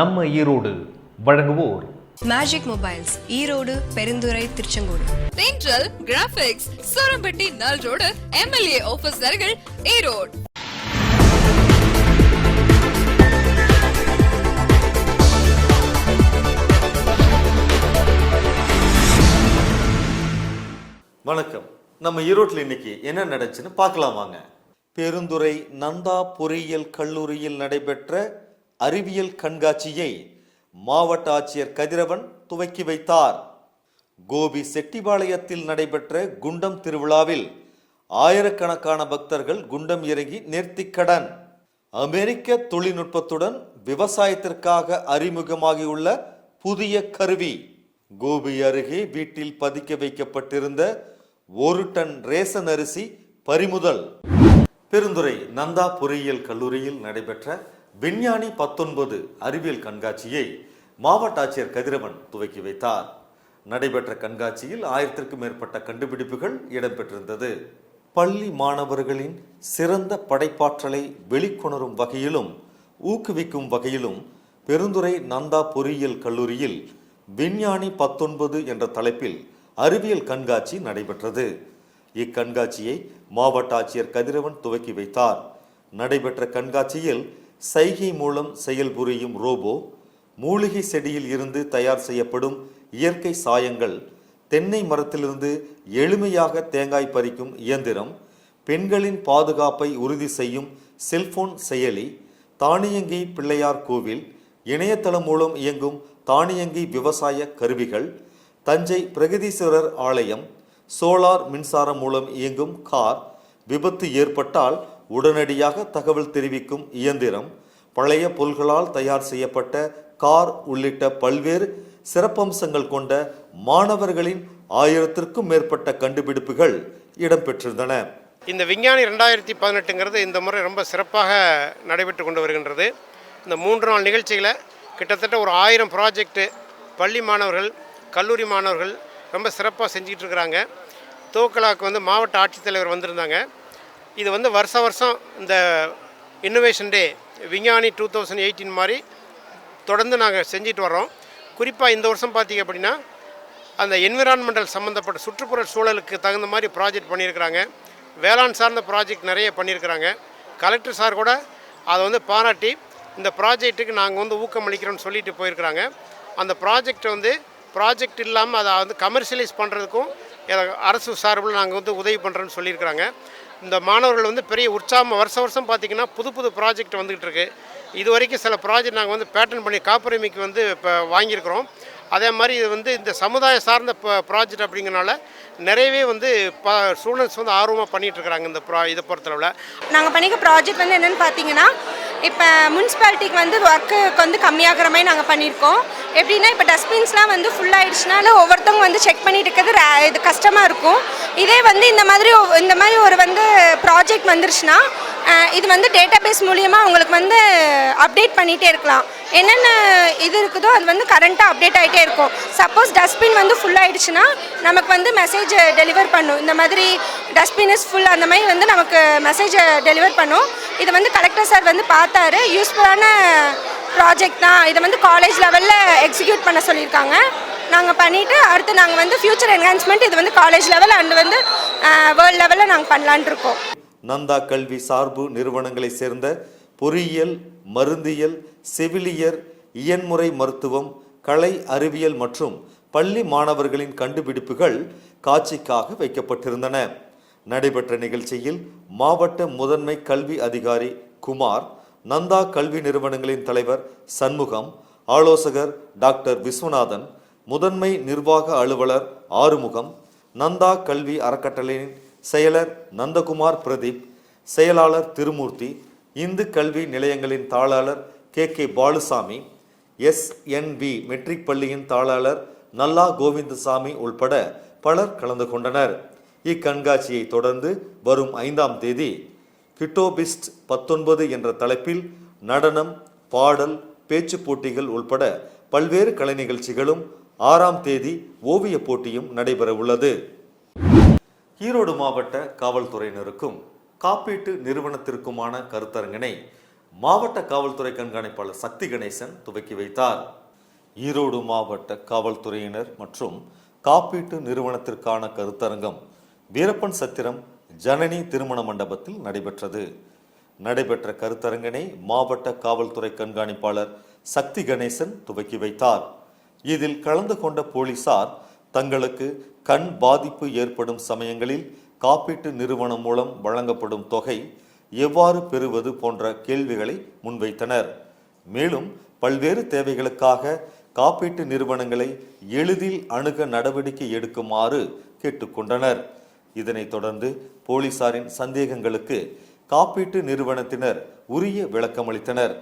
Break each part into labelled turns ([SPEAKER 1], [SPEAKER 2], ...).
[SPEAKER 1] நம்ம ஈரோடு வழங்குவோர்
[SPEAKER 2] magic mobiles Erode, Perundurai, Tiruchengode.
[SPEAKER 3] Central graphics Surampatti நல் ரோடு MLA ஆபீசர்கள் ஈரோடு.
[SPEAKER 4] வணக்கம். நம்ம ஈரோட்டில் இன்னைக்கு என்ன நடந்துச்சுன்னு பார்க்கலாம் வாங்க. பெருந்துறை நந்தா பொறியியல் கல்லூரியில் நடைபெற்ற அறிவியல் கண்காட்சியை மாவட்ட ஆட்சியர் கதிரவன் துவக்கி வைத்தார். கோபி செட்டிபாளையத்தில் நடைபெற்ற குண்டம் திருவிழாவில் ஆயிரக்கணக்கான பக்தர்கள் குண்டம் இறங்கி நேர்த்திக்கடன். அமெரிக்க தொழில்நுட்பத்துடன் விவசாயத்திற்காக அறிமுகமாகியுள்ள புதிய கருவி. கோபி அருகே வீட்டில் பதுக்கி வைக்கப்பட்டிருந்த 1 டன் ரேசன் அரிசி பறிமுதல். பெருந்துறை நந்தா பொறியியல் கல்லூரியில் நடைபெற்ற விஞ்ஞானி 19 அறிவியல் கண்காட்சியை மாவட்ட ஆட்சியர் கதிரவன் துவக்கி வைத்தார். நடைபெற்ற கண்காட்சியில் 1000க்கும் மேற்பட்ட கண்டுபிடிப்புகள் இடம்பெற்றிருந்தது. பள்ளி மாணவர்களின் சிறந்த படைப்பாற்றலை வெளிக்கொணரும் வகையிலும் ஊக்குவிக்கும் வகையிலும் பெருந்துறை நந்தா பொறியியல் கல்லூரியில் விஞ்ஞானி 19 என்ற தலைப்பில் அறிவியல் கண்காட்சி நடைபெற்றது. இக்கண்காட்சியை மாவட்ட ஆட்சியர் கதிரவன் துவக்கி வைத்தார். நடைபெற்ற கண்காட்சியில் சைகை மூலம் செயல்புரியும் ரோபோ, மூலிகை செடியில் இருந்து தயார் செய்யப்படும் இயற்கை சாயங்கள், தென்னை மரத்திலிருந்து எளிமையாக தேங்காய் பறிக்கும் இயந்திரம், பெண்களின் பாதுகாப்பை உறுதி செய்யும் செல்போன் செயலி, தானியங்கி பிள்ளையார் கோவில், இணையதளம் மூலம் இயங்கும் தானியங்கி விவசாய கருவிகள், தஞ்சை பிரகதீஸ்வரர் ஆலயம், சோலார் மின்சாரம் மூலம் இயங்கும் கார், விபத்து ஏற்பட்டால் உடனடியாக தகவல் தெரிவிக்கும் இயந்திரம், பழைய பொருள்களால் தயார் செய்யப்பட்ட கார் உள்ளிட்ட பல்வேறு சிறப்பம்சங்கள் கொண்ட மாணவர்களின் 1000க்கும் மேற்பட்ட கண்டுபிடிப்புகள் இடம்பெற்றிருந்தன.
[SPEAKER 5] இந்த விஞ்ஞானி 2018 இந்த முறை ரொம்ப சிறப்பாக நடைபெற்று கொண்டு வருகின்றது. இந்த 3 நாள் நிகழ்ச்சிகளை கிட்டத்தட்ட ஒரு 1000 ப்ராஜெக்டு பள்ளி மாணவர்கள், கல்லூரி மாணவர்கள் ரொம்ப சிறப்பாக செஞ்சுக்கிட்டு இருக்கிறாங்க. துவக்கலாவுக்கு மாவட்ட ஆட்சித்தலைவர் வந்திருந்தாங்க. இது வருஷம் இந்த இன்னோவேஷன் டே விஞ்ஞானி 2018 மாதிரி தொடர்ந்து நாங்கள் செஞ்சுட்டு வரோம். குறிப்பாக இந்த வருஷம் பார்த்திங்க அப்படின்னா அந்த என்விரான்மெண்டல் சம்மந்தப்பட்ட சுற்றுப்புற சூழலுக்கு தகுந்த மாதிரி ப்ராஜெக்ட் பண்ணியிருக்கிறாங்க. வேளாண் சார்ந்த ப்ராஜெக்ட் நிறைய பண்ணியிருக்கிறாங்க. கலெக்டர் சார் கூட அதை பாராட்டி இந்த ப்ராஜெக்ட்டுக்கு நாங்கள் ஊக்கமளிக்கிறோன்னு சொல்லிட்டு போயிருக்கிறாங்க. அந்த ப்ராஜெக்ட் இல்லாமல் அதை கமர்ஷியலைஸ் பண்ணுறதுக்கும் அரசு சார்பில் நாங்கள் உதவி பண்ணுறோன்னு சொல்லியிருக்கிறாங்க. இந்த மாணவர்கள் பெரிய உற்சாகம். வருஷம் பார்த்திங்கன்னா புது ப்ராஜெக்ட் வந்துக்கிட்டு இருக்குது. இது வரைக்கும் சில ப்ராஜெக்ட் நாங்கள் பேட்டன் பண்ணி காப்புரிமைக்கு இப்போ வாங்கியிருக்கிறோம். அதே மாதிரி இது இந்த சமுதாய சார்ந்த ப்ராஜெக்ட் அப்படிங்கிறனால நிறையவே ஸ்டூடெண்ட்ஸ் ஆர்வமாக பண்ணிகிட்ருக்குறாங்க. இதை பொறுத்தளவில்
[SPEAKER 6] நாங்கள் பண்ணிக்க ப்ராஜெக்ட் என்னென்னு பார்த்தீங்கன்னா, இப்போ முனிசிபாலிட்டிக்கு ஒர்க்கு கம்மியாகிற மாதிரி நாங்கள் பண்ணியிருக்கோம். எப்படின்னா, இப்போ டஸ்ட்பின்ஸ்லாம் ஃபுல்லாகிடுச்சுனால ஒவ்வொருத்தவங்க செக் பண்ணிட்டு இருக்கிறது இது கஷ்டமாக இருக்கும். இதே இந்த மாதிரி ஒரு ப்ராஜெக்ட் வந்துருச்சுன்னா இது டேட்டாபேஸ் மூலியமாக உங்களுக்கு அப்டேட் பண்ணிகிட்டே இருக்கலாம். என்னென்ன இது இருக்குதோ அது கரண்ட்டாக அப்டேட் ஆகிட்டே இருக்கும். சப்போஸ் டஸ்ட்பின் ஃபுல்லாகிடுச்சுன்னா நமக்கு மெசேஜ் டெலிவர் பண்ணும். இந்த மாதிரி டஸ்ட்பின் இஸ் ஃபுல், அந்த மாதிரி நமக்கு மெசேஜை டெலிவர் பண்ணும். இது கலெக்டர் சார் பார்த்தாரு. யூஸ்ஃபுல்லான ப்ராஜெக்ட் தான். இதை காலேஜ் லெவலில் எக்ஸிக்யூட் பண்ண சொல்லியிருக்காங்க. நாங்கள் பண்ணிவிட்டு அடுத்து நாங்கள் ஃபியூச்சர் என்ஹான்ஸ்மெண்ட் இது காலேஜ் லெவல் அண்ட் வேர்ல்டு லெவலில் நாங்கள் பண்ணலான்ட்டு இருக்கோம்.
[SPEAKER 4] நந்தா கல்வி சார்பு நிறுவனங்களை சேர்ந்த பொறியியல், மருந்தியல், செவிலியர், இயன்முறை மருத்துவம், கலை அறிவியல் மற்றும் பள்ளி மாணவர்களின் கண்டுபிடிப்புகள் காட்சிக்காக வைக்கப்பட்டிருந்தன. நடைபெற்ற நிகழ்ச்சியில் மாவட்ட முதன்மை கல்வி அதிகாரி குமார், நந்தா கல்வி நிறுவனங்களின் தலைவர் சண்முகம், ஆலோசகர் டாக்டர் விஸ்வநாதன், முதன்மை நிர்வாக அலுவலர் ஆறுமுகம், நந்தா கல்வி அறக்கட்டளையின் செயலர் நந்தகுமார் பிரதீப், செயலாளர் திருமூர்த்தி, இந்து கல்வி நிலையங்களின் தாளாளர் KK பாலுசாமி, SNV மெட்ரிக் பள்ளியின் தாளாளர் நல்லா கோவிந்தசாமி உள்பட பலர் கலந்து கொண்டனர். இக்கண்காட்சியை தொடர்ந்து வரும் 5ஆம் தேதி கிட்டோபிஸ்ட் 19 என்ற தலைப்பில் நடனம், பாடல், பேச்சு போட்டிகள் உள்பட பல்வேறு கலை நிகழ்ச்சிகளும், 6ஆம் தேதி ஓவிய போட்டியும் நடைபெற உள்ளது. ஈரோடு மாவட்ட காவல்துறையினருக்கும் காப்பீட்டு நிறுவனத்திற்குமான கருத்தரங்கினை மாவட்ட காவல்துறை கண்காணிப்பாளர் சக்தி கணேசன் துவக்கி வைத்தார். ஈரோடு மாவட்ட காவல்துறையினர் மற்றும் காப்பீட்டு நிறுவனத்திற்கான கருத்தரங்கம் வீரப்பன் சத்திரம் ஜனனி திருமண மண்டபத்தில் நடைபெற்றது. நடைபெற்ற கருத்தரங்கினை மாவட்ட காவல்துறை கண்காணிப்பாளர் சக்தி கணேசன் துவக்கி வைத்தார். இதில் கலந்து கொண்ட போலீசார் தங்களுக்கு கண் பாதிப்பு ஏற்படும் சமயங்களில் காப்பீட்டு நிறுவனம் மூலம் வழங்கப்படும் தொகை எவ்வாறு பெறுவது போன்ற கேள்விகளை முன்வைத்தனர். மேலும் பல்வேறு தேவைகளுக்காக காப்பீட்டு நிறுவனங்களை எளிதில் அணுக நடவடிக்கை எடுக்குமாறு கேட்டுக்கொண்டனர். இதனைத் தொடர்ந்து போலீசாரின் சந்தேகங்களுக்கு காப்பீட்டு நிறுவனத்தினர் உரிய விளக்கமளித்தனர்.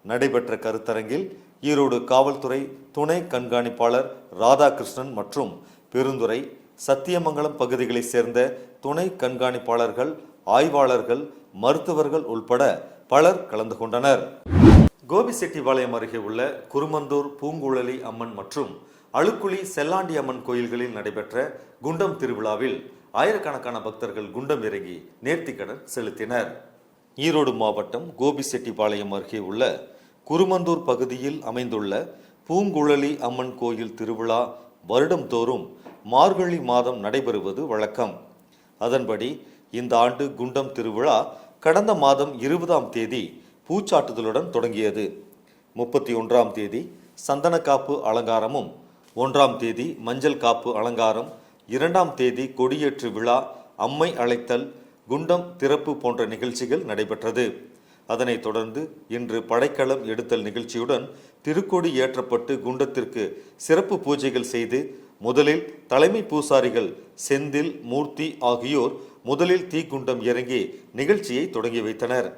[SPEAKER 4] நடைபெற்ற கருத்தரங்கில் ஈரோடு காவல்துறை துணை கண்காணிப்பாளர் ராதாகிருஷ்ணன் மற்றும் பெருந்துறை, சத்தியமங்கலம் பகுதிகளைச் சேர்ந்த துணை கண்காணிப்பாளர்கள், ஆய்வாளர்கள், மருத்துவர்கள் உள்பட பலர் கலந்து கொண்டனர். கோபிசெட்டிபாளையம் அருகே உள்ள குருமந்தூர் பூங்குழலி அம்மன் மற்றும் அழுக்குழி செல்லாண்டி அம்மன் கோயில்களில் நடைபெற்ற குண்டம் திருவிழாவில் ஆயிரக்கணக்கான பக்தர்கள் குண்டம் இறங்கி நேர்த்திக்கடன் செலுத்தினர். ஈரோடு மாவட்டம் கோபிசெட்டிபாளையம் அருகே உள்ள குருமந்தூர் பகுதியில் அமைந்துள்ள பூங்குழலி அம்மன் கோயில் திருவிழா வருடம்தோறும் மார்கழி மாதம் நடைபெறுவது வழக்கம். அதன்படி இந்த ஆண்டு குண்டம் திருவிழா கடந்த மாதம் 20ஆம் தேதி பூச்சாட்டுதலுடன் தொடங்கியது. 31ஆம் தேதி சந்தன காப்பு அலங்காரமும், 1ஆம் தேதி மஞ்சள் காப்பு அலங்காரம், 2ஆம் தேதி கொடியேற்று விழா, அம்மை அழைத்தல், குண்டம் திறப்பு போன்ற நிகழ்ச்சிகள் நடைபெற்றது. அதனைத் தொடர்ந்து இன்று படைக்களம் எடுத்தல் நிகழ்ச்சியுடன் திருக்கொடி ஏற்றப்பட்டு குண்டத்திற்கு சிறப்பு பூஜைகள் செய்து முதலில் தலைமை பூசாரிகள் செந்தில், மூர்த்தி ஆகியோர் முதலில் தீக்குண்டம் இறங்கி நிகழ்ச்சியை தொடங்கி வைத்தனர்.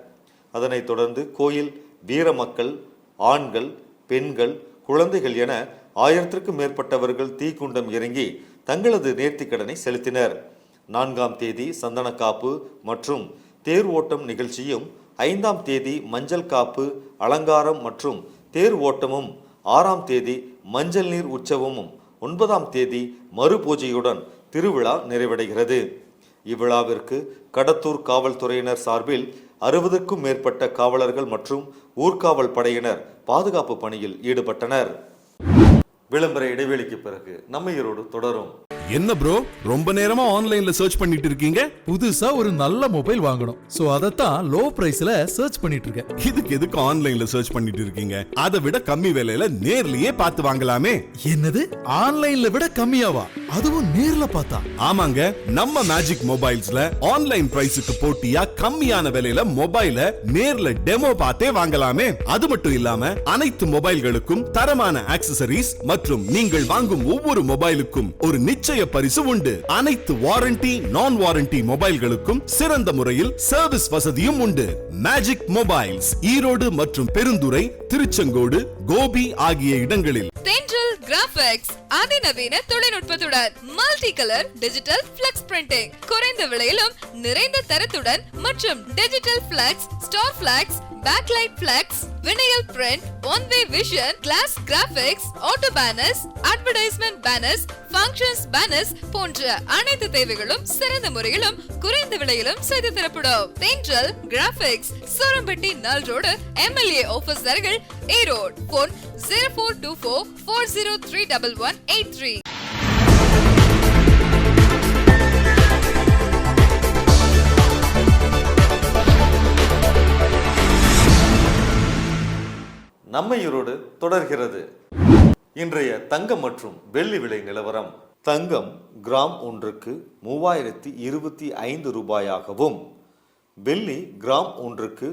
[SPEAKER 4] அதனைத் தொடர்ந்து கோயில் வீர மக்கள், ஆண்கள், பெண்கள், குழந்தைகள் என 1000க்கும் மேற்பட்டவர்கள் தீக்குண்டம் இறங்கி தங்களது நேர்த்திக்கடனை செலுத்தினர். 4ஆம் தேதி சந்தன காப்பு மற்றும் தேர் ஓட்டம் நிகழ்ச்சியும், 5ஆம் தேதி மஞ்சள் காப்பு அலங்காரம் மற்றும் தேர் ஓட்டமும், 6ஆம் தேதி மஞ்சள் நீர் உற்சவமும், 9ஆம் தேதி மறு பூஜையுடன் திருவிழா நிறைவடைகிறது. இவ்விழாவிற்கு கடத்தூர் காவல்துறையினர் சார்பில் 60க்கும் மேற்பட்ட காவலர்கள் மற்றும் ஊர்காவல் படையினர் பாதுகாப்பு பணியில் ஈடுபட்டனர். விளம்பர இடைவெளிக்கு பிறகு நம்ம ஈரோடு தொடரும்.
[SPEAKER 7] என்ன ப்ரோ, ரொம்ப நேரமா ஆன்லைன்ல சர்ச் பண்ணிட்டு இருக்கீங்க?
[SPEAKER 8] புதுசா ஒரு நல்ல மொபைல் வாங்கணும், சோ அதத்தான் லோ பிரைஸ்ல சர்ச் பண்ணிட்டு இருக்கேன்.
[SPEAKER 7] இதுக்கு எதுக்கு ஆன்லைன்ல சர்ச் பண்ணிட்டு இருக்கீங்க? அதை விட கம்மி விலையில நேர்லயே பார்த்து வாங்கலாமே.
[SPEAKER 8] என்னது, ஆன்லைன்ல விட கம்மியாவா? அதுவும் நேர்ல பார்த்தா?
[SPEAKER 7] ஆமாங்க, நம்ம மேஜிக் மொபைல்ஸ்ல ஆன்லைன் பிரைஸுக்கு போட்டியா கம்மியான விலையில மொபைல நேர்ல டெமோ பார்த்தே வாங்கலாமே. அது மட்டும் இல்லாம அனைத்து மொபைல்களுக்கும் தரமான ஆக்சசரிஸ் மற்றும் நீங்கள் வாங்கும் ஒவ்வொரு மொபைலுக்கும் ஒரு நிச்சய பரிசு உண்டு. அனைத்து வாரண்டி, நான் வாரண்டி மொபைல்களுக்கும் சிறந்த முறையில் சர்வீஸ் வசதியும் உண்டு. மேஜிக் மொபைல்ஸ் ஈரோடு மற்றும் பெருந்துறை, திருச்செங்கோடு, கோபி ஆகிய இடங்களில்.
[SPEAKER 3] தென்றல் கிராபிக்ஸ் அதிநவீன தொழில்நுட்பத்துடன் multi colour digital flex printing, குறைந்த விலையிலும் நிறைந்த தரத்துடன் மற்றும் digital flex, star flex, backlight flex, vinyl print, one way vision, glass graphics, auto banners, advertisement banners, functions banners போன்ற அனைத்து தேவைகளும் சிறந்த முறையிலும் குறைந்த விலையிலும் செய்து தரப்படும். தென்றல் கிராபிக்ஸ், சோரம்பட்டி நல் ரோடு, MLA ஆபீஸ் அருகில், ஈரோடு. போன் 0424 4031183.
[SPEAKER 4] நம்ம ஈரோடு தொடர்கிறது. இன்றைய தங்கம் மற்றும் வெள்ளி விலை நிலவரம். தங்கம் கிராம் ஒன்றுக்கு 3025 ரூபாயாகவும், வெள்ளி கிராம் ஒன்றுக்கு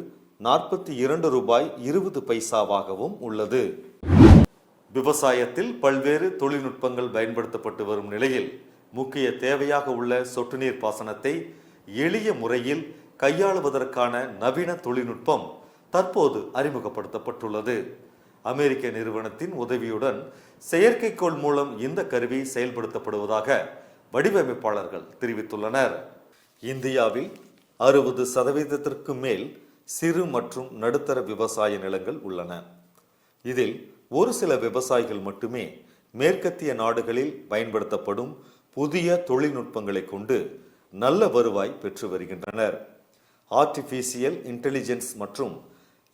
[SPEAKER 4] 42 ரூபாய் 20 பைசாவாகவும் உள்ளது. விவசாயத்தில் பல்வேறு தொழில்நுட்பங்கள் பயன்படுத்தப்பட்டு வரும் நிலையில் முக்கிய தேவையாக உள்ள சொட்டு நீர் பாசனத்தை எளிய முறையில் கையாளுவதற்கான நவீன தொழில்நுட்பம் தற்போது அறிமுகப்படுத்தப்பட்டுள்ளது. அமெரிக்க நிறுவனத்தின் உதவியுடன் செயற்கைக்கோள் மூலம் இந்த கருவி செயல்படுத்தப்படுவதாக வடிவமைப்பாளர்கள் தெரிவித்துள்ளனர். இந்தியாவில் 60% மேல் சிறு மற்றும் நடுத்தர விவசாய நிலங்கள் உள்ளன. இதில் ஒரு சில விவசாயிகள் மட்டுமே மேற்கத்திய நாடுகளில் பயன்படுத்தப்படும் புதிய தொழில்நுட்பங்களை கொண்டு நல்ல வருவாய் பெற்று வருகின்றனர். ஆர்டிபிஷியல் இன்டெலிஜென்ஸ் மற்றும்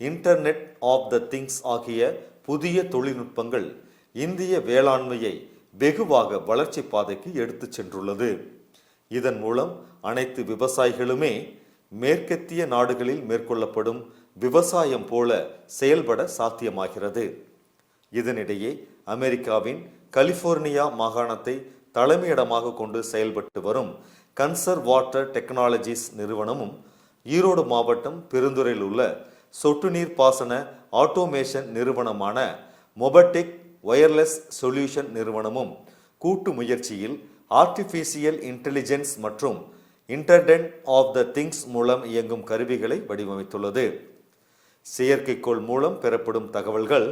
[SPEAKER 4] இன்டர்நெட் ஆஃப் த திங்ஸ் ஆகிய புதிய தொழில்நுட்பங்கள் இந்திய வேளாண்மையை வெகுவாக வளர்ச்சி பாதைக்கு எடுத்துச் சென்றுள்ளது. இதன் மூலம் அனைத்து விவசாயிகளுமே மேற்கத்திய நாடுகளில் மேற்கொள்ளப்படும் விவசாயம் போல செயல்பட சாத்தியமாகிறது. இதனிடையே அமெரிக்காவின் கலிபோர்னியா மாகாணத்தை தலைமையிடமாக கொண்டு செயல்பட்டு வரும் கன்சர்வ் வாட்டர் டெக்னாலஜிஸ் நிறுவனமும் ஈரோடு மாவட்டம் பெருந்துறையில் உள்ள சொட்டு நீர் பாசன ஆட்டோமேஷன் நிறுவனமான மொபட்டிக் ஒயர்லெஸ் சொல்யூஷன் நிறுவனமும் கூட்டு முயற்சியில் ஆர்டிஃபிஷியல் இன்டெலிஜென்ஸ் மற்றும் இன்டர்நெட் ஆஃப் த திங்ஸ் மூலம் இயங்கும் கருவிகளை வடிவமைத்துள்ளது. செயற்கைக்கோள் மூலம் பெறப்படும் தகவல்கள்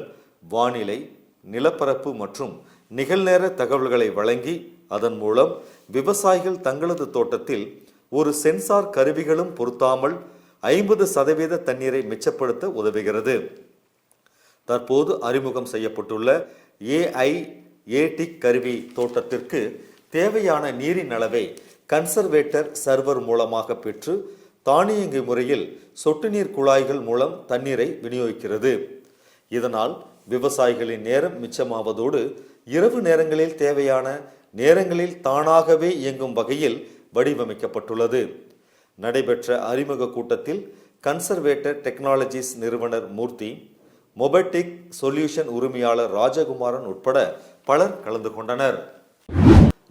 [SPEAKER 4] வானிலை, நிலப்பரப்பு மற்றும் நிகழ்நேர தகவல்களை வழங்கி அதன் மூலம் விவசாயிகள் தங்களது தோட்டத்தில் ஒரு சென்சார் கருவிகளும் பொருத்தாமல் 50% தண்ணீரை மிச்சப்படுத்த உதவுகிறது. தற்போது அறிமுகம் செய்யப்பட்டுள்ள AI-ATIC கருவி தோட்டத்திற்கு தேவையான நீரின் அளவை கன்சர்வேட்டர் சர்வர் மூலமாக பெற்று தானியங்கி முறையில் சொட்டு நீர் குழாய்கள் மூலம் தண்ணீரை விநியோகிக்கிறது. இதனால் விவசாயிகளின் நேரம் மிச்சமாவதோடு இரவு நேரங்களில் தேவையான நேரங்களில் தானாகவே இயங்கும் வகையில் வடிவமைக்கப்பட்டுள்ளது. நடைபெற்ற அறிமுக கூட்டத்தில் கன்சர்வேட்டர் டெக்னாலஜிஸ் நிறுவனர் மூர்த்தி, மொபட்டிக் சொல்யூஷன் உரிமையாளர் ராஜகுமாரன் உட்பட பலர் கலந்து கொண்டனர்.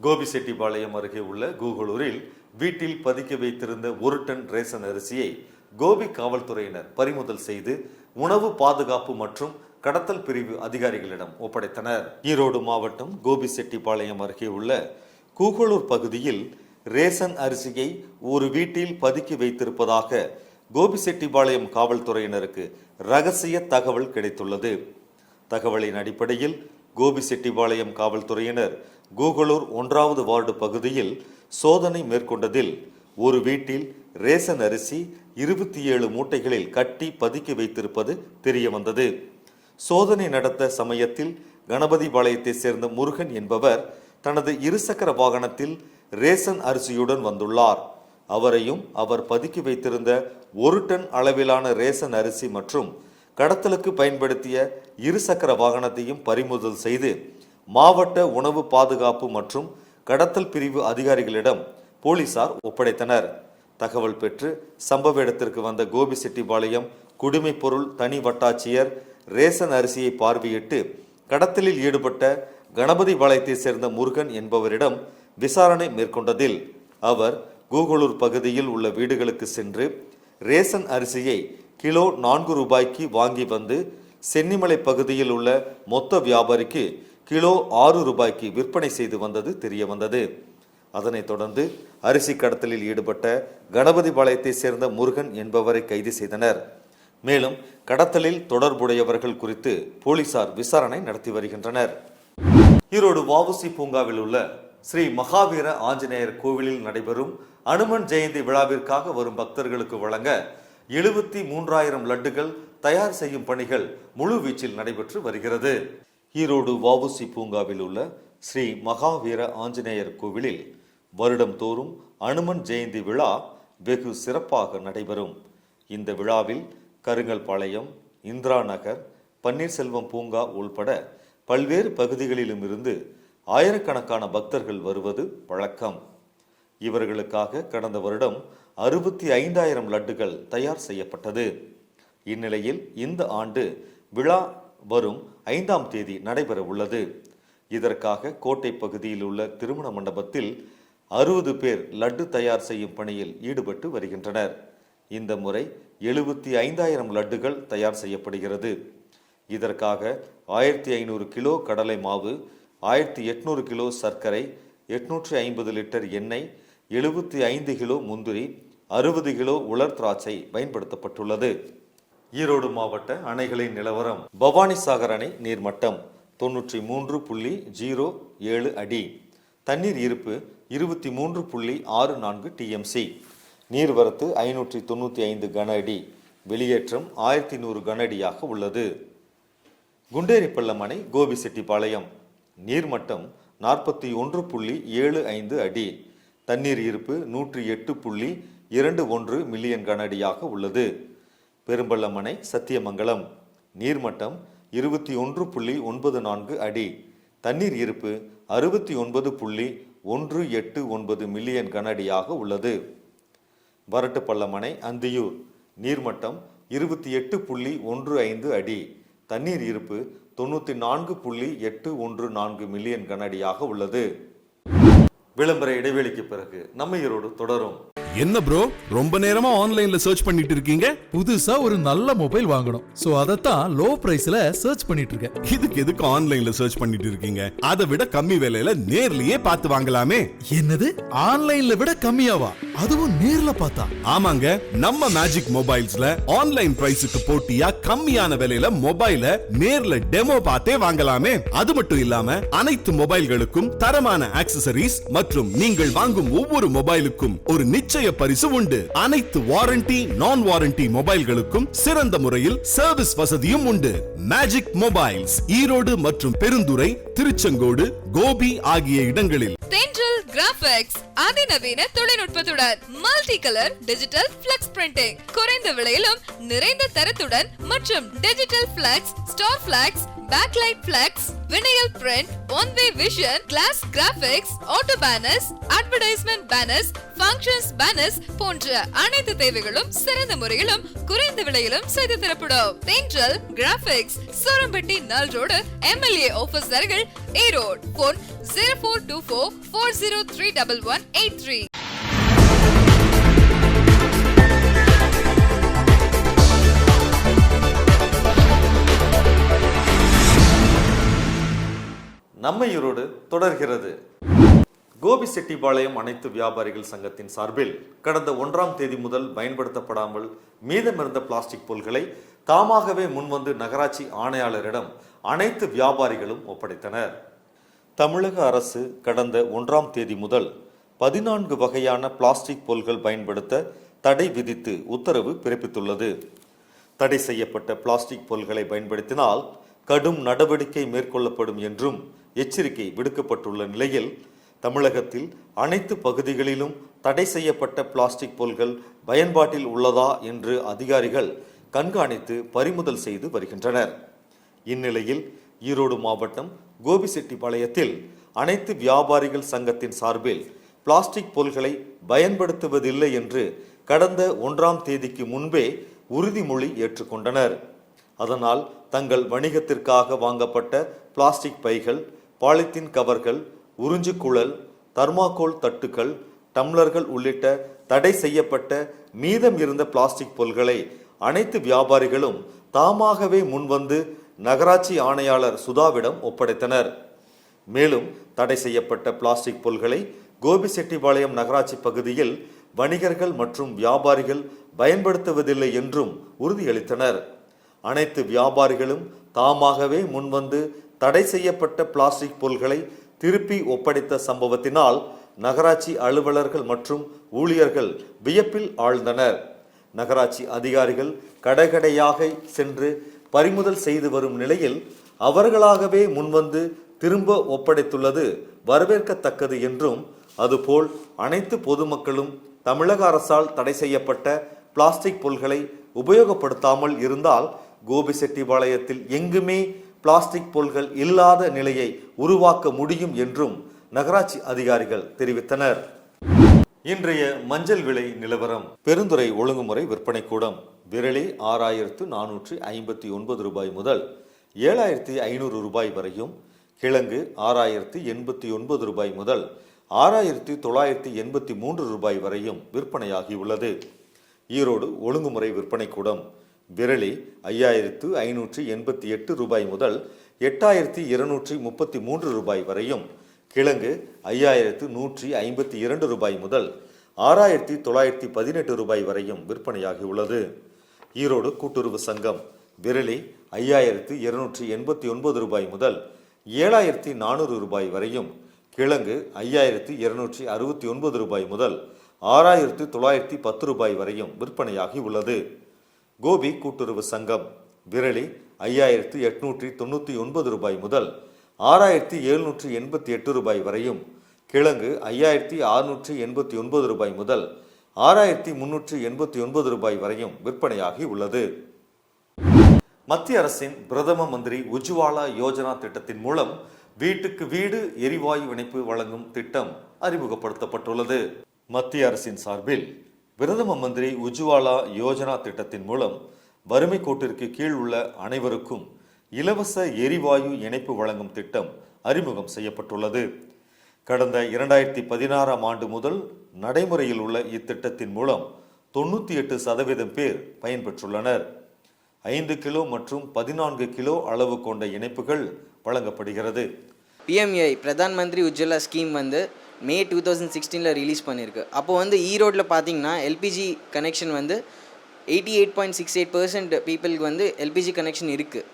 [SPEAKER 4] கோபிசெட்டிபாளையம் அருகே உள்ள கூகலூரில் வீட்டில் பதுக்கி வைத்திருந்த 1 டன் ரேஷன் அரிசியை கோபி காவல்துறையினர் பறிமுதல் செய்து உணவு பாதுகாப்பு மற்றும் கடத்தல் பிரிவு அதிகாரிகளிடம் ஒப்படைத்தனர். ஈரோடு மாவட்டம் கோபிசெட்டிபாளையம் அருகே உள்ள கூகலூர் பகுதியில் ரேஷன் அரிசியை ஒரு வீட்டில் பதுக்கி வைத்திருப்பதாக கோபிசெட்டிபாளையம் காவல்துறையினருக்கு ரகசிய தகவல் கிடைத்துள்ளது. தகவலின் அடிப்படையில் கோபிசெட்டிபாளையம் காவல்துறையினர் கூகலூர் 1வது வார்டு பகுதியில் சோதனை மேற்கொண்டதில் ஒரு வீட்டில் ரேஷன் அரிசி 27 மூட்டைகளில் கட்டி பதுக்கி வைத்திருப்பது தெரிய வந்தது. சோதனை நடத்த சமயத்தில் கணபதிபாளையத்தை சேர்ந்த முருகன் என்பவர் தனது இருசக்கர வாகனத்தில் ரேஷன் அரிசியுடன் வந்துள்ளார். அவரையும் அவர் பதுக்கி வைத்திருந்த 1 டன் அளவிலான ரேஷன் அரிசி மற்றும் கடத்தலுக்கு பயன்படுத்திய இருசக்கர வாகனத்தையும் பறிமுதல் செய்து மாவட்ட உணவு பாதுகாப்பு மற்றும் கடத்தல் பிரிவு அதிகாரிகளிடம் போலீசார் ஒப்படைத்தனர். தகவல் பெற்று சம்பவ இடத்திற்கு வந்த கோபிசெட்டிபாளையம் குடிமைப் பொருள் தனி வட்டாட்சியர் ரேஷன் அரிசியை பார்வையிட்டு கடத்தலில் ஈடுபட்ட கணபதிபாளையத்தை சேர்ந்த முருகன் என்பவரிடம் விசாரணை மேற்கொண்டதில் அவர் கூகலூர் பகுதியில் உள்ள வீடுகளுக்கு சென்று ரேஷன் அரிசியை கிலோ 4 ரூபாய்க்கு வாங்கி வந்து சென்னிமலை பகுதியில் உள்ள மொத்த வியாபாரிக்கு கிலோ 6 ரூபாய்க்கு விற்பனை செய்து வந்தது தெரிய வந்தது. அதனைத் தொடர்ந்து அரிசி கடத்தலில் ஈடுபட்ட கணபதிபாளையத்தை சேர்ந்த முருகன் என்பவரை கைது செய்தனர். மேலும் கடத்தலில் தொடர்புடையவர்கள் குறித்து போலீசார் விசாரணை நடத்தி வருகின்றனர். ஈரோடு வஉசி பூங்காவில் உள்ள ஸ்ரீ மகாவீர ஆஞ்சநேயர் கோவிலில் நடைபெறும் அனுமன் ஜெயந்தி விழாவிற்காக வரும் பக்தர்களுக்கு வழங்க 73,000 லட்டுகள் தயார் செய்யும் பணிகள் முழு வீச்சில் நடைபெற்று வருகிறது. ஈரோடு வஉசி பூங்காவில் உள்ள ஸ்ரீ மகாவீர ஆஞ்சநேயர் கோவிலில் வருடம் தோறும் அனுமன் ஜெயந்தி விழா வெகு சிறப்பாக நடைபெறும். இந்த விழாவில் கருங்கல்பாளையம், இந்திரா நகர், பன்னீர்செல்வம் பூங்கா உள்பட பல்வேறு பகுதிகளிலும் இருந்து ஆயிரக்கணக்கான பக்தர்கள் வருவது வழக்கம். இவர்களுக்காக கடந்த வருடம் 65,000 லட்டுகள் தயார் செய்யப்பட்டது. இந்நிலையில் இந்த ஆண்டு விழா வரும் 5ஆம் தேதி நடைபெற உள்ளது. இதற்காக கோட்டை பகுதியில் உள்ள திருமண மண்டபத்தில் 60 பேர் லட்டு தயார் செய்யும் பணியில் ஈடுபட்டு வருகின்றனர். இந்த முறை 75,000 லட்டுகள் தயார் செய்யப்படுகிறது. இதற்காக 1500 கிலோ கடலை மாவு, 1800 கிலோ சர்க்கரை, 850 லிட்டர் எண்ணெய், 75 கிலோ முந்திரி, 60 கிலோ உலர் திராட்சை பயன்படுத்தப்பட்டுள்ளது. ஈரோடு மாவட்ட அணைகளின் நிலவரம். பவானிசாகர் அணை நீர்மட்டம் 93.07 அடி. தண்ணீர் இருப்பு 23.64 டிஎம்சி. நீர்வரத்து 595 கன அடி. வெளியேற்றம் 1100 கன அடியாக உள்ளது. குண்டேரிப்பள்ளம் அணை கோபிசெட்டிபாளையம் நீர்மட்டம் 41.75 அடி. தண்ணீர் இருப்பு 108.21 மில்லியன் கன அடியாக உள்ளது. பெரும்பள்ளமனை சத்தியமங்கலம். நீர்மட்டம் 21.94 அடி. தண்ணீர் இருப்பு 69.189 மில்லியன் கன அடியாக உள்ளது. வரட்டுப்பள்ளமனை அந்தியூர். நீர்மட்டம் 28.15 அடி. தண்ணீர் இருப்பு 94.814 மில்லியன் கன அடியாக உள்ளது. விளம்பர இடைவெளிக்கு பிறகு நம்ம ஈரோடு தொடரும்.
[SPEAKER 7] என்ன ப்ரோ, ரொம்ப நேரமா ஆன்லைன்ல சர்ச் பண்ணிட்டு இருக்கீங்க?
[SPEAKER 8] புதுசா ஒரு நல்ல மொபைல் வாங்கணும், சோ அதத்தான் லோ பிரைஸ்ல சர்ச் பண்ணிட்டு இருக்கேன்.
[SPEAKER 7] இதுக்கு எதுக்கு ஆன்லைன்ல சர்ச் பண்ணிட்டு இருக்கீங்க? அதை விட கம்மி விலையில நேர்லயே பார்த்து வாங்கலாமே.
[SPEAKER 8] என்னது, ஆன்லைன்ல விட கம்மியாவா? அதுவும் நேர்ல பார்த்தா?
[SPEAKER 7] ஆமாங்க, நம்ம மேஜிக் மொபைல்ஸ்ல ஆன்லைன் பிரைஸுக்கு போட்டியா கம்மியான விலையில மொபைல நேர்ல டெமோ பார்த்தே வாங்கலாமே. அது மட்டும் இல்லாம அனைத்து மொபைல்களுக்கும் தரமான ஆக்சசரிஸ் மற்றும் நீங்கள் வாங்கும் ஒவ்வொரு மொபைலுக்கும் ஒரு நிச்சய பரிசு உண்டு. அனைத்து வாரண்டி நான் வாரண்டி மொபைல்களுக்கும் சிறந்த முறையில் சர்வீஸ் வசதியும் உண்டு. மேஜிக் மொபைல்ஸ் ஈரோடு மற்றும் பெருந்துறை, திருச்செங்கோடு, கோபி ஆகிய இடங்களில்.
[SPEAKER 3] தென்றல் கிராபிக்ஸ் அதிநவீன தொழில்நுட்பத்துடன் multi colour digital flex printing குறைந்த விலையிலும் நிறைந்த தரத்துடன் மற்றும் digital flex, star flex, backlight flex, vinyl print, one way vision, glass graphics, auto banners, advertisement banners, functions banners போன்ற அனைத்து தேவைகளும் சிறந்த முறையிலும் குறைந்த விலையிலும் செய்து தரப்படும். தென்றல் கிராபிக்ஸ், சோரம்பட்டி நல் ரோடு, MLA ஆபீஸ் அருகில், ஈரோடு. போன் 0424403183.
[SPEAKER 4] நம்ம ஈரோடு தொடர்கிறது. கோபிசெட்டிபாளையம் அனைத்து வியாபாரிகள் சங்கத்தின் சார்பில் கடந்த 1ஆம் தேதி முதல் பயன்படுத்தப்படாமல் மீதமிருந்த பிளாஸ்டிக் பொருட்களை தாமாகவே முன்வந்து நகராட்சி ஆணையாளரிடம் அனைத்து வியாபாரிகளும் ஒப்படைத்தனர். தமிழக அரசு கடந்த 1ஆம் தேதி முதல் 14 வகையான பிளாஸ்டிக் பொருட்கள் பயன்படுத்த தடை விதித்து உத்தரவு பிறப்பித்துள்ளது. தடை செய்யப்பட்ட பிளாஸ்டிக் பொருட்களை பயன்படுத்தினால் கடும் நடவடிக்கை மேற்கொள்ளப்படும் என்றும் எச்சரிக்கை விடுக்கப்பட்டுள்ள நிலையில் தமிழகத்தில் அனைத்து பகுதிகளிலும் தடை செய்யப்பட்ட பிளாஸ்டிக் பொருட்கள் பயன்பாட்டில் உள்ளதா என்று அதிகாரிகள் கண்காணித்து பறிமுதல் செய்து வருகின்றனர். இந்நிலையில் ஈரோடு மாவட்டம் கோபிசெட்டிபாளையத்தில் அனைத்து வியாபாரிகள் சங்கத்தின் சார்பில் பிளாஸ்டிக் பொருட்களை பயன்படுத்துவதில்லை என்று கடந்த 1ஆம் தேதிக்கு முன்பே உறுதிமொழி ஏற்றுக்கொண்டனர். அதனால் தங்கள் வணிகத்திற்காக வாங்கப்பட்ட பிளாஸ்டிக் பைகள், பாலித்தீன் கவர்கள், உறிஞ்சு குழல், தர்மாக்கோல் தட்டுக்கள், டம்ளர்கள் உள்ளிட்ட தடை செய்யப்பட்ட மீதம் இருந்த பிளாஸ்டிக் பொருட்களை அனைத்து வியாபாரிகளும் தாமாகவே முன்வந்து நகராட்சி ஆணையாளர் சுதாவிடம் ஒப்படைத்தனர். மேலும் தடை செய்யப்பட்ட பிளாஸ்டிக் பொருட்களை கோபிசெட்டிபாளையம் நகராட்சி பகுதியில் வணிகர்கள் மற்றும் வியாபாரிகள் பயன்படுத்துவதில்லை என்றும் உறுதியளித்தனர். அனைத்து வியாபாரிகளும் தாமாகவே முன்வந்து தடை செய்யப்பட்ட பிளாஸ்டிக் பொருட்களை திருப்பி ஒப்படைத்த சம்பவத்தினால் நகராட்சி அலுவலர்கள் மற்றும் ஊழியர்கள் வியப்பில் ஆழ்ந்தனர். நகராட்சி அதிகாரிகள் கடைகடையாக சென்று பறிமுதல் செய்து வரும் நிலையில் அவர்களாகவே முன்வந்து திரும்ப ஒப்படைத்துள்ளது வரவேற்கத்தக்கது என்றும், அதுபோல் அனைத்து பொதுமக்களும் தமிழக அரசால் தடை செய்யப்பட்ட பிளாஸ்டிக் பொருட்களை உபயோகப்படுத்தாமல் இருந்தால் கோபிசெட்டிபாளையத்தில் எங்குமே பிளாஸ்டிக் பொருட்கள் இல்லாத நிலையை உருவாக்க முடியும் என்றும் நகராட்சி அதிகாரிகள் தெரிவித்தனர். இன்றைய மஞ்சள் விலை நிலவரம். பெருந்துறை ஒழுங்குமுறை விற்பனை கூடம் விரலி 6459 ரூபாய் முதல் 7500 ரூபாய் வரையும், கிழங்கு 6089 ரூபாய் முதல் 6983 ரூபாய் வரையும் விற்பனையாகியுள்ளது. ஈரோடு ஒழுங்குமுறை விற்பனை கூடம் விரலி 5588 ரூபாய் முதல் 8233 ரூபாய் வரையும், கிழங்கு 5152 ரூபாய் முதல் 6918 ரூபாய் வரையும் விற்பனையாகியுள்ளது. ஈரோடு கூட்டுறவு சங்கம் விரலி 5289 ரூபாய் முதல் 7400 ரூபாய் வரையும், கிழங்கு 5269 ரூபாய் முதல் 6910 ரூபாய் வரையும் விற்பனையாகி உள்ளது. கோபி கூட்டுறவு சங்கம் விரலி 5899 ரூபாய் முதல் 6788 ரூபாய் வரையும், கிழங்கு 5689 ரூபாய் முதல் 6,389 ரூபாய் வரையும் விற்பனையாகி உள்ளது. மத்திய அரசின் பிரதம மந்திரி உஜ்வாலா யோஜனா திட்டத்தின் மூலம் வீட்டுக்கு வீடு எரிவாயு இணைப்பு வழங்கும் திட்டம் அறிமுகப்படுத்தப்பட்டுள்ளது. மத்திய அரசின் சார்பில் பிரதம மந்திரி உஜ்வாலா யோஜனா திட்டத்தின் மூலம் வறுமை கோட்டிற்கு கீழ் உள்ள அனைவருக்கும் இலவச எரிவாயு இணைப்பு வழங்கும் திட்டம் அறிமுகம் செய்யப்பட்டுள்ளது. கடந்த 2016ஆம் ஆண்டு முதல் நடைமுறையில் உள்ள இத்திட்டத்தின் மூலம் 98% பேர் பயன்பெற்றுள்ளனர். 5 கிலோ மற்றும் 14 கிலோ அளவு கொண்ட இணைப்புகள் வழங்கப்படுகிறது.
[SPEAKER 9] PMAI பிரதான் மந்திரி உஜ்வலா ஸ்கீம் வந்து மே 2016 ரிலீஸ் பண்ணியிருக்கு. அப்போ வந்து ஈரோட்டில் பார்த்தீங்கன்னா எல்பிஜி கனெக்ஷன் வந்து 88.68% பீப்புளுக்கு வந்து எல்பிஜி கனெக்ஷன் இருக்குது.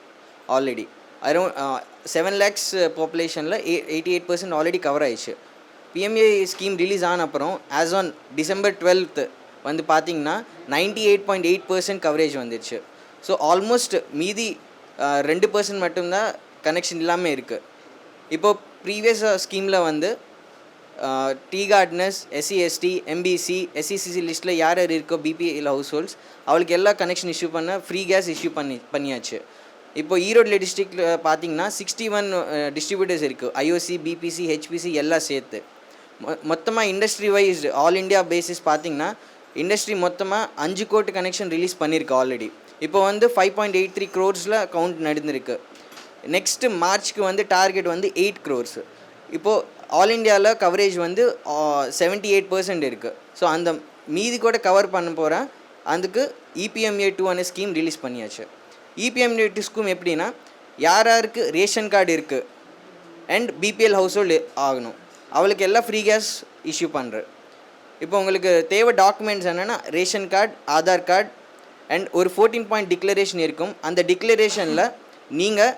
[SPEAKER 9] Already around 7 lakhs பாப்புலேஷனில் 88% already cover ஆயிடுச்சு. PMAI ஸ்கீம் ரிலீஸ் ஆன அப்புறம் ஆஸ் ஆன் December 12th வந்து பார்த்திங்கன்னா 98.8% கவரேஜ் வந்துடுச்சு. ஸோ ஆல்மோஸ்ட் மீதி 2% மட்டும்தான் கனெக்ஷன் இல்லாமல் இருக்குது. இப்போது ப்ரீவியஸ் ஸ்கீமில் வந்து டி கார்ட்னஸ், SC/ST, MBC, SCCC லிஸ்ட்டில் யார் யார் இருக்கோ BPL ஹவுஸ் ஹோல்ட்ஸ் அவளுக்கு எல்லா கனெக்ஷன் இஷ்யூ பண்ண ஃப்ரீ கேஸ் இஷ்யூ பண்ணியாச்சு. இப்போ ஈரோடு டிஸ்ட்ரிக்டில் பார்த்தீங்கன்னா 61 டிஸ்ட்ரிபியூட்டர்ஸ் இருக்குது. IOC, BPC, HPC எல்லாம் சேர்த்து மொத்தமாக industry wise all India basis பார்த்தீங்கன்னா இண்டஸ்ட்ரி மொத்தமாக 5 கோடி கனெக்ஷன் ரிலீஸ் பண்ணியிருக்கு ஆல்ரெடி. இப்போ வந்து 5.83 crores கவுண்ட் நடந்திருக்கு. நெக்ஸ்ட்டு மார்ச்க்கு வந்து டார்கெட் வந்து 8 crores. இப்போது ஆல் இண்டியாவில் கவரேஜ் வந்து 78% இருக்குது. ஸோ அந்த மீதி கூட கவர் பண்ண போகிறேன். அதுக்கு EPMA2 ஸ்கீம் ரிலீஸ் பண்ணியாச்சு. EPMA2 ஸ்கீம் எப்படின்னா யாருக்கு ரேஷன் கார்டு இருக்குது அண்ட் BPL ஹவுஸ் ஹோல்டு ஆகணும் அவளுக்கு எல்லாம் ஃப்ரீ கேஸ் இஷ்யூ பண்ணுறேன். இப்போ உங்களுக்கு தேவை டாக்குமெண்ட்ஸ் என்னென்னா ration card, Aadhaar card and ஒரு 14 பாயிண்ட் டிக்ளரேஷன் இருக்கும். அந்த டிக்ளரேஷனில் நீங்கள்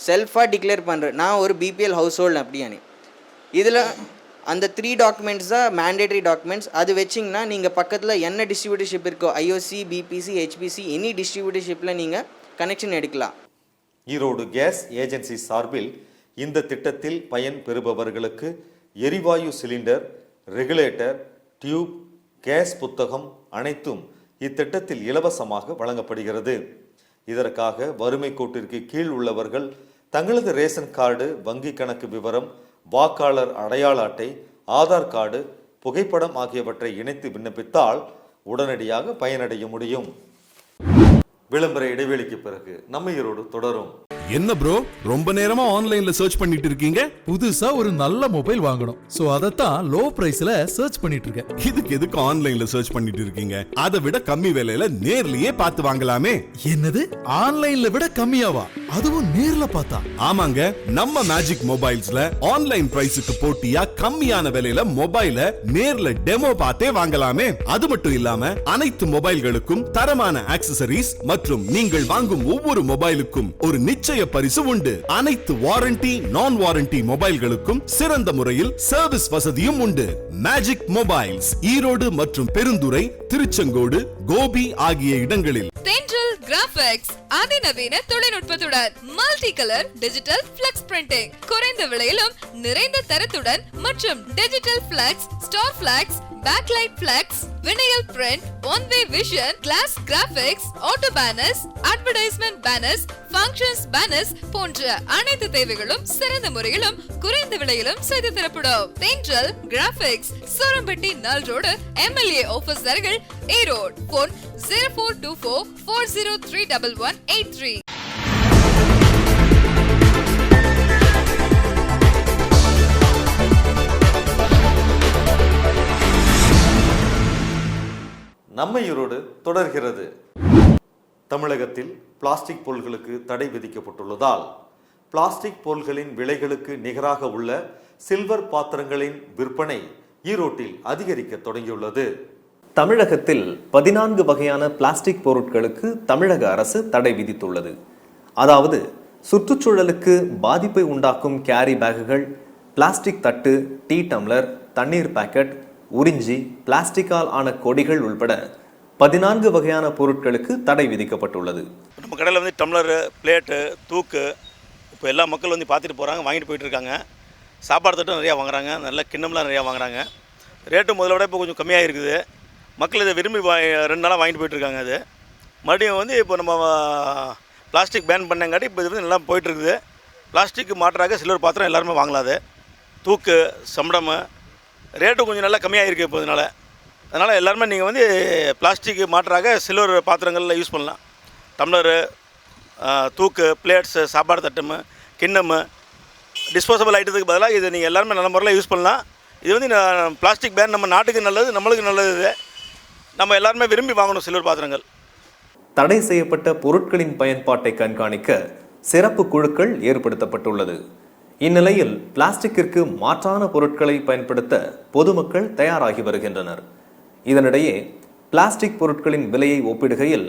[SPEAKER 9] செல்ஃபாக டிக்ளேர் பண்ணுற நான் ஒரு BPL ஹவுஸ் ஹோல்டு அப்படியானே இதில் அந்த 3 டாக்குமெண்ட்ஸ் தான் மேண்டேட்ரி டாக்குமெண்ட்ஸ். அது வச்சிங்கன்னா நீங்கள் பக்கத்தில் என்ன டிஸ்ட்ரிபியூட்டர்ஷிப் இருக்கோ IOC, BPC, HPC எனி டிஸ்ட்ரிபியூட்டர்ஷிப்பில் நீங்கள் கனெக்ஷன் எடுக்கலாம்.
[SPEAKER 4] ஈரோடு கேஸ் ஏஜென்சி சார்பில் இந்த திட்டத்தில் பயன் பெறுபவர்களுக்கு எரிவாயு சிலிண்டர், ரெகுலேட்டர், டியூப், கேஸ் புத்தகம் அனைத்தும் இத்திட்டத்தில் இலவசமாக வழங்கப்படுகிறது. இதற்காக வறுமை கோட்டிற்கு கீழ் உள்ளவர்கள் தங்களது ரேஷன் கார்டு, வங்கி கணக்கு விவரம், வாக்காளர் அடையாள அட்டை, ஆதார் கார்டு, புகைப்படம் ஆகியவற்றை இணைத்து விண்ணப்பித்தால் உடனடியாக பயனடைய முடியும். விளம்பர இடைவெளிக்கு பிறகு நம்ம ஈரோடு தொடரும்.
[SPEAKER 7] என்ன ப்ரோ, ரொம்ப நேரமா ஆன்லைன்ல சர்ச் பண்ணிட்டு இருக்கீங்க?
[SPEAKER 8] புதுசா ஒரு நல்ல மொபைல் வாங்கணும், சோ அதத்தான் லோ பிரைஸ்ல சர்ச் பண்ணிட்டு இருக்கேன்.
[SPEAKER 7] இதுக்கு எதுக்கு ஆன்லைன்ல சர்ச் பண்ணிட்டு இருக்கீங்க? அதை விட கம்மி விலையில நேர்லயே பார்த்து வாங்கலாமே.
[SPEAKER 8] என்னது, ஆன்லைன்ல விட கம்மியாவா? அதுவும் நேர்ல பார்த்தா?
[SPEAKER 7] ஆமாங்க, நம்ம மேஜிக் மொபைல்ஸ்ல ஆன்லைன் பிரைஸுக்கு போட்டியா கம்மியான விலையில மொபைல நேர்ல டெமோ பார்த்தே வாங்கலாமே. அது மட்டும் இல்லாம அனைத்து மொபைல்களுக்கும் தரமான ஆக்சசரிஸ் மற்றும் நீங்கள் வாங்கும் ஒவ்வொரு மொபைலுக்கும் ஒரு நிச்சய பரிசு உண்டு. அனைத்து வாரண்டி, நான் வாரண்டி மொபைல்களுக்கும் சிறந்த முறையில் சர்வீஸ் வசதியும் உண்டு. மேஜிக் மொபைல்ஸ் ஈரோடு மற்றும் பெருந்துறை, திருச்செங்கோடு, கோபி ஆகிய இடங்களில்.
[SPEAKER 3] தென்றல் கிராபிக்ஸ் அதிநவீன தொழில்நுட்பத்துடன் multi colour digital flex printing குறைந்த விலையிலும் நிறைந்த தரத்துடன் மற்றும் digital flex, star flex, backlight flex, vinyl print, one way vision, glass graphics, auto banners, advertisement banners, functions banners போன்ற அனைத்து தேவைகளும் சிறந்த முறையிலும் குறைந்த விலையிலும் செய்து தரப்படும். தென்றல் கிராபிக்ஸ், சோரம்பட்டி நல் ரோடு, MLA ஆபீஸ் அருகில், ஈரோடு. போன் 0424 4031183.
[SPEAKER 4] நம்ம ஈரோடு தொடர்கிறது. தமிழகத்தில் பிளாஸ்டிக் பொருட்களுக்கு தடை விதிக்கப்பட்டுள்ளதால் பிளாஸ்டிக் பொருட்களின் விலைகளுக்கு நிகராக உள்ள சில்வர் பாத்திரங்களின் விற்பனை ஈரோட்டில் அதிகரிக்க தொடங்கியுள்ளது.
[SPEAKER 1] தமிழகத்தில் 14 வகையான பிளாஸ்டிக் பொருட்களுக்கு தமிழக அரசு தடை விதித்துள்ளது. அதாவது சுற்றுச்சூழலுக்கு பாதிப்பை உண்டாக்கும் கேரி பேக்குகள், பிளாஸ்டிக் தட்டு, டீ டம்ளர், தண்ணீர் பாக்கெட், உறிஞ்சி, பிளாஸ்டிக்கால் ஆன கொடிகள் உள்பட 14 வகையான பொருட்களுக்கு தடை விதிக்கப்பட்டுள்ளது.
[SPEAKER 10] நம்ம கடையில் வந்து டம்ளரு, பிளேட்டு, தூக்கு இப்போ எல்லா மக்கள் வந்து பார்த்துட்டு போகிறாங்க, வாங்கிட்டு போயிட்டு இருக்காங்க. சாப்பாடு தட்டும் நிறையா வாங்குறாங்க, நல்ல கிண்ணம்லாம் நிறையா வாங்குறாங்க. ரேட்டு முதல்ல விட இப்போ கொஞ்சம் கம்மியாக இருக்குது. மக்கள் இதை விரும்பி 2 நாளாக வாங்கிட்டு போயிட்டுருக்காங்க. அது மறுபடியும் வந்து இப்போ நம்ம பிளாஸ்டிக் பேன் பண்ணங்காட்டி இப்போ இது வந்து நல்லா போயிட்டுருக்குது. பிளாஸ்டிக்கு மாற்றாக சில்வர் பாத்திரம் எல்லாருமே வாங்கலாம். அது தூக்கு சம்படம் ரேட்டும் கொஞ்சம் நல்லா கம்மியாகிருக்கு இப்போ இதனால். அதனால் எல்லாருமே நீங்கள் வந்து பிளாஸ்டிக்கு மாற்றாக சில்வர் பாத்திரங்களில் யூஸ் பண்ணலாம். டம்ளரு, தூக்கு, பிளேட்ஸு, சாப்பாடு தட்டம், கிண்ணம், டிஸ்போசபிள் ஐட்டத்துக்கு பதிலாக இதை நீங்கள் எல்லாருமே நல்ல முறையில் யூஸ் பண்ணலாம். இது வந்து பிளாஸ்டிக் பேன் நம்ம நாட்டுக்கு நல்லது, நம்மளுக்கு நல்லது. இது நம்ம எல்லாருமே விரும்பி வாங்கணும் சில்வர் பாத்திரங்கள்.
[SPEAKER 1] தடை செய்யப்பட்ட பொருட்களின் பயன்பாட்டை கண்காணிக்க சிறப்பு குழுக்கள் ஏற்படுத்தப்பட்டுள்ளது. இந்நிலையில் பிளாஸ்டிக்கிற்கு மாற்றான பொருட்களை பயன்படுத்த பொதுமக்கள் தயாராகி வருகின்றனர். இதனிடையே பிளாஸ்டிக் பொருட்களின் விலையை ஒப்பிடுகையில்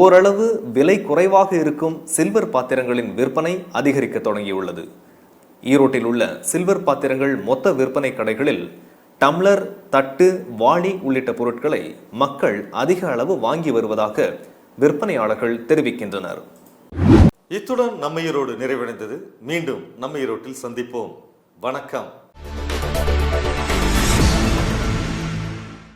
[SPEAKER 1] ஓரளவு விலை குறைவாக இருக்கும் சில்வர் பாத்திரங்களின் விற்பனை அதிகரிக்க தொடங்கியுள்ளது. ஈரோட்டில் உள்ள சில்வர் பாத்திரங்கள் மொத்த விற்பனை கடைகளில் டம்ளர், தட்டு, வாளி உள்ளிட்ட பொருட்களை மக்கள் அதிக அளவு வாங்கி வருவதாக விற்பனையாளர்கள் தெரிவிக்கின்றனர்.
[SPEAKER 4] இத்துடன் நம்ம ஈரோடு நிறைவடைந்தது. மீண்டும் நம்ம ஈரோட்டில் சந்திப்போம். வணக்கம்.